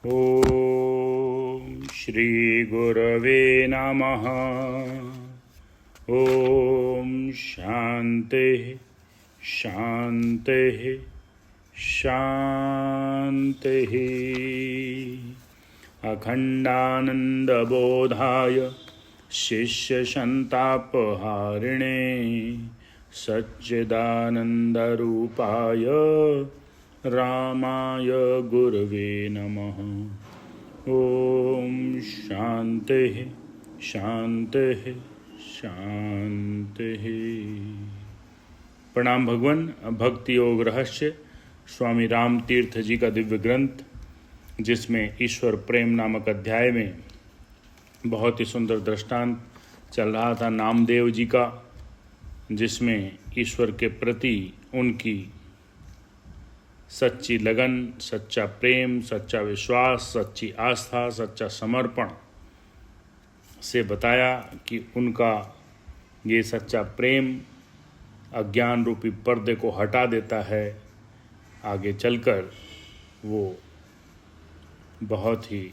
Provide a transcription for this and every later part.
ॐ श्री गुरवे नमः। ॐ शान्तिः शान्तिः शान्तिः। अखण्डानन्दबोधाय शिष्यसन्तापहारिणे सच्चिदानन्दरूपाय रामाय गुरवे नमः। ॐ शान्तिः शान्तिः शान्तिः। प्रणाम भगवान। भक्ति योग रहस्य स्वामी राम तीर्थ जी का दिव्य ग्रंथ, जिसमें ईश्वर प्रेम नामक अध्याय में बहुत ही सुंदर दृष्टांत चल रहा था नामदेव जी का, जिसमें ईश्वर के प्रति उनकी सच्ची लगन, सच्चा प्रेम, सच्चा विश्वास, सच्ची आस्था, सच्चा समर्पण से बताया कि उनका ये सच्चा प्रेम अज्ञान रूपी पर्दे को हटा देता है। आगे चलकर वो बहुत ही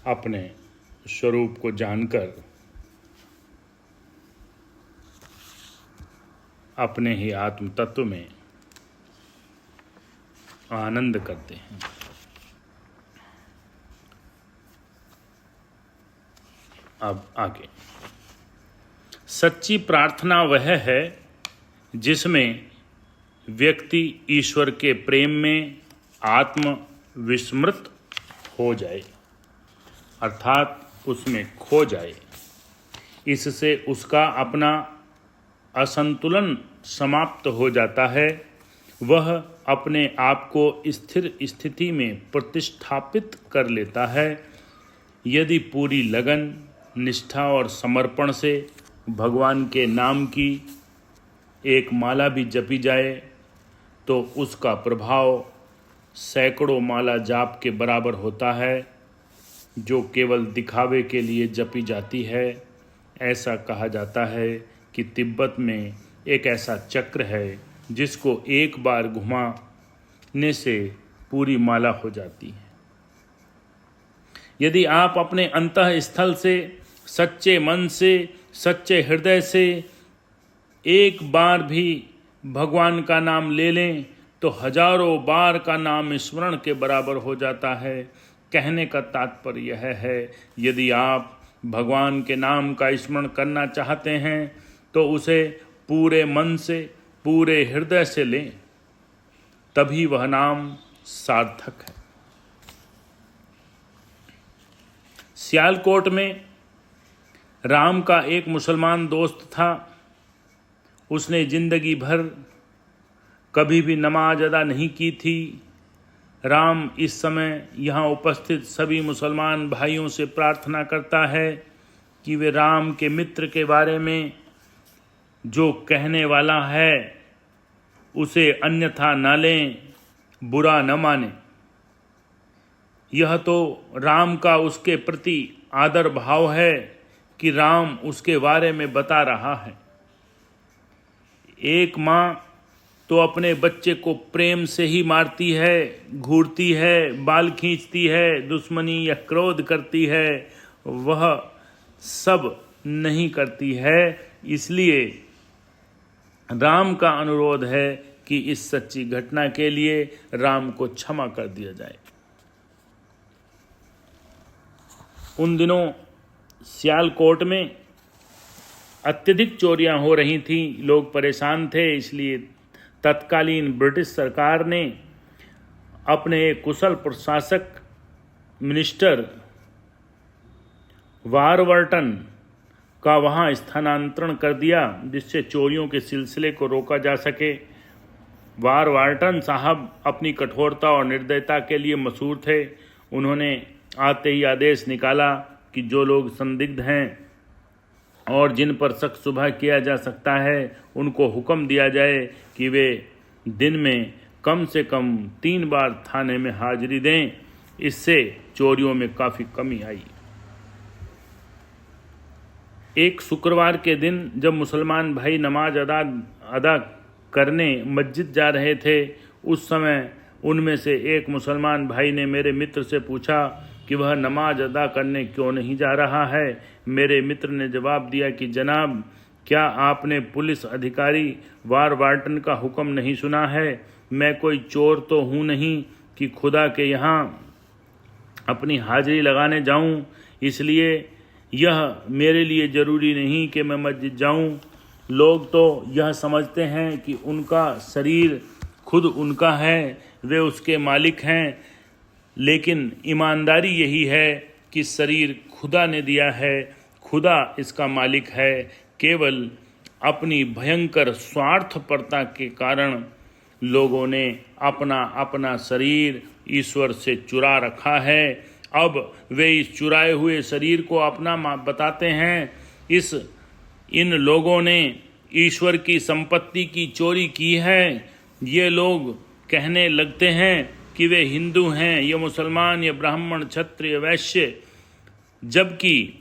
अपने स्वरूप को जानकर अपने ही आत्म तत्व में आनंद करते हैं। अब आगे, सच्ची प्रार्थना वह है जिसमें व्यक्ति ईश्वर के प्रेम में आत्म विस्मृत हो जाए, अर्थात उसमें खो जाए। इससे उसका अपना असंतुलन समाप्त हो जाता है। वह अपने आप को स्थिर स्थिति में प्रतिष्ठापित कर लेता है। यदि पूरी लगन, निष्ठा और समर्पण से भगवान के नाम की एक माला भी जपी जाए तो उसका प्रभाव सैकड़ों माला जाप के बराबर होता है, जो केवल दिखावे के लिए जपी जाती है। ऐसा कहा जाता है कि तिब्बत में एक ऐसा चक्र है जिसको एक बार घुमाने से पूरी माला हो जाती है। यदि आप अपने अंतःस्थल से, सच्चे मन से, सच्चे हृदय से एक बार भी भगवान का नाम ले लें तो हजारों बार का नाम स्मरण के बराबर हो जाता है। कहने का तात्पर्य यह है, यदि आप भगवान के नाम का स्मरण करना चाहते हैं तो उसे पूरे मन से, पूरे हृदय से लें, तभी वह नाम सार्थक है। सियालकोट में राम का एक मुसलमान दोस्त था। उसने जिंदगी भर कभी भी नमाज अदा नहीं की थी। राम इस समय यहाँ उपस्थित सभी मुसलमान भाइयों से प्रार्थना करता है कि वे राम के मित्र के बारे में जो कहने वाला है उसे अन्यथा न लें, बुरा न माने। यह तो राम का उसके प्रति आदर भाव है कि राम उसके बारे में बता रहा है। एक माँ तो अपने बच्चे को प्रेम से ही मारती है, घूरती है, बाल खींचती है, दुश्मनी या क्रोध करती है, वह सब नहीं करती है। इसलिए राम का अनुरोध है कि इस सच्ची घटना के लिए राम को क्षमा कर दिया जाए। उन दिनों सियालकोट में अत्यधिक चोरियां हो रही थीं। लोग परेशान थे। इसलिए तत्कालीन ब्रिटिश सरकार ने अपने कुशल प्रशासक मिनिस्टर वारवर्टन का वहां स्थानांतरण कर दिया, जिससे चोरियों के सिलसिले को रोका जा सके। वारवर्टन साहब अपनी कठोरता और निर्दयता के लिए मशहूर थे। उन्होंने आते ही आदेश निकाला कि जो लोग संदिग्ध हैं और जिन पर शक शुबह किया जा सकता है, उनको हुक्म दिया जाए कि वे दिन में कम से कम 3 बार थाने में हाजिरी दें। इससे चोरियों में काफ़ी कमी आई। एक शुक्रवार के दिन जब मुसलमान भाई नमाज अदा करने मस्जिद जा रहे थे, उस समय उनमें से एक मुसलमान भाई ने मेरे मित्र से पूछा कि वह नमाज अदा करने क्यों नहीं जा रहा है। मेरे मित्र ने जवाब दिया कि जनाब, क्या आपने पुलिस अधिकारी वारवार्टन का हुक्म नहीं सुना है? मैं कोई चोर तो हूँ नहीं कि खुदा के यहाँ अपनी हाजिरी लगाने जाऊँ, इसलिए यह मेरे लिए ज़रूरी नहीं कि मैं मस्जिद जाऊँ। लोग तो यह समझते हैं कि उनका शरीर खुद उनका है, वे उसके मालिक हैं, लेकिन ईमानदारी यही है कि शरीर खुदा ने दिया है, खुदा इसका मालिक है। केवल अपनी भयंकर स्वार्थपरता के कारण लोगों ने अपना अपना शरीर ईश्वर से चुरा रखा है। अब वे इस चुराए हुए शरीर को अपना बताते हैं। इन लोगों ने ईश्वर की संपत्ति की चोरी की है। ये लोग कहने लगते हैं कि वे हिंदू हैं, ये मुसलमान, ये ब्राह्मण, क्षत्रिय, वैश्य, जबकि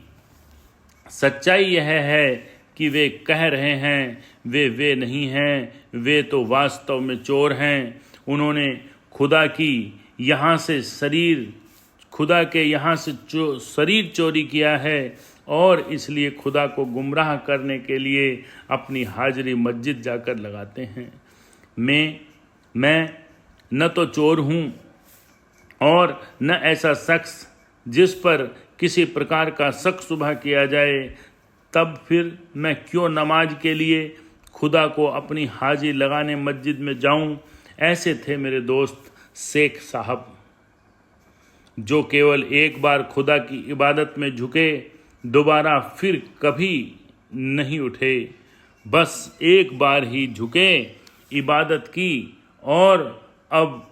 सच्चाई यह है कि वे कह रहे हैं वे नहीं हैं, वे तो वास्तव में चोर हैं। उन्होंने खुदा के यहाँ से शरीर चोरी किया है और इसलिए खुदा को गुमराह करने के लिए अपनी हाजिरी मस्जिद जाकर लगाते हैं। मैं न तो चोर हूँ और न ऐसा शख्स जिस पर किसी प्रकार का शक शुबह किया जाए, तब फिर मैं क्यों नमाज के लिए खुदा को अपनी हाजिरी लगाने मस्जिद में जाऊं। ऐसे थे मेरे दोस्त शेख साहब, जो केवल एक बार खुदा की इबादत में झुके, दोबारा फिर कभी नहीं उठे। बस एक बार ही झुके, इबादत की, और अब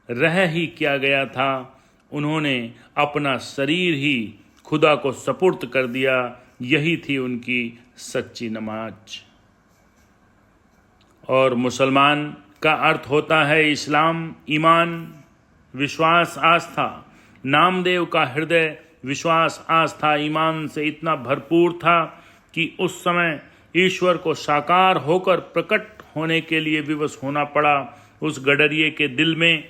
रह ही क्या गया था। उन्होंने अपना शरीर ही खुदा को सपुर्द कर दिया। यही थी उनकी सच्ची नमाज। और मुसलमान का अर्थ होता है इस्लाम, ईमान, विश्वास, आस्था। नामदेव का हृदय विश्वास, आस्था, ईमान से इतना भरपूर था कि उस समय ईश्वर को साकार होकर प्रकट होने के लिए विवश होना पड़ा। उस गडरिये के दिल में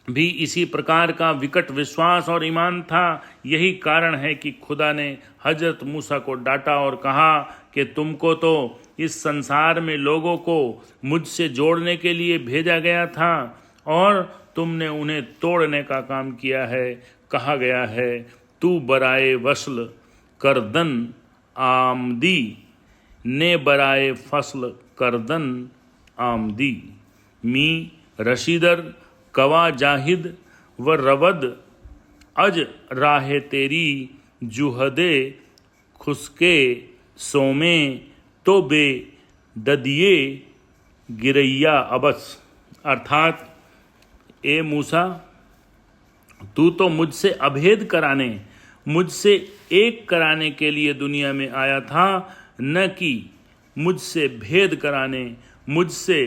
भी इसी प्रकार का विकट विश्वास और ईमान था। यही कारण है कि खुदा ने हजरत मूसा को डांटा और कहा कि तुमको तो इस संसार में लोगों को मुझसे जोड़ने के लिए भेजा गया था और तुमने उन्हें तोड़ने का काम किया है। कहा गया है, तू बराए वसल करदन आमदी, ने बराए फसल करदन आमदी। मी रशीदर कवा जाहिद व रवद अज राहे तेरी, जुहदे खुसके सोमे तो बे ददिये गिरैया अबस। अर्थात, ए मूसा, तू तो मुझसे अभेद कराने, मुझसे एक कराने के लिए दुनिया में आया था, न कि मुझसे भेद कराने, मुझसे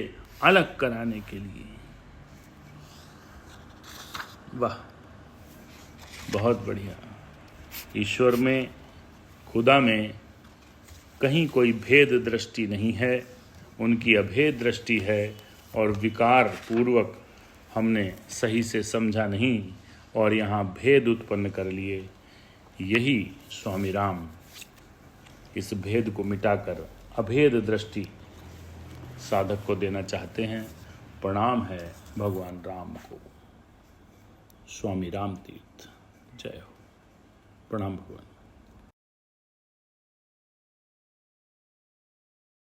अलग कराने के लिए। वाह, बहुत बढ़िया। ईश्वर में, खुदा में कहीं कोई भेद दृष्टि नहीं है, उनकी अभेद दृष्टि है और विकार पूर्वक हमने सही से समझा नहीं और यहाँ भेद उत्पन्न कर लिए। यही स्वामी राम इस भेद को मिटाकर अभेद दृष्टि साधक को देना चाहते हैं। प्रणाम है भगवान राम को। स्वामी राम तीर्थ, जय हो। प्रणाम भगवान।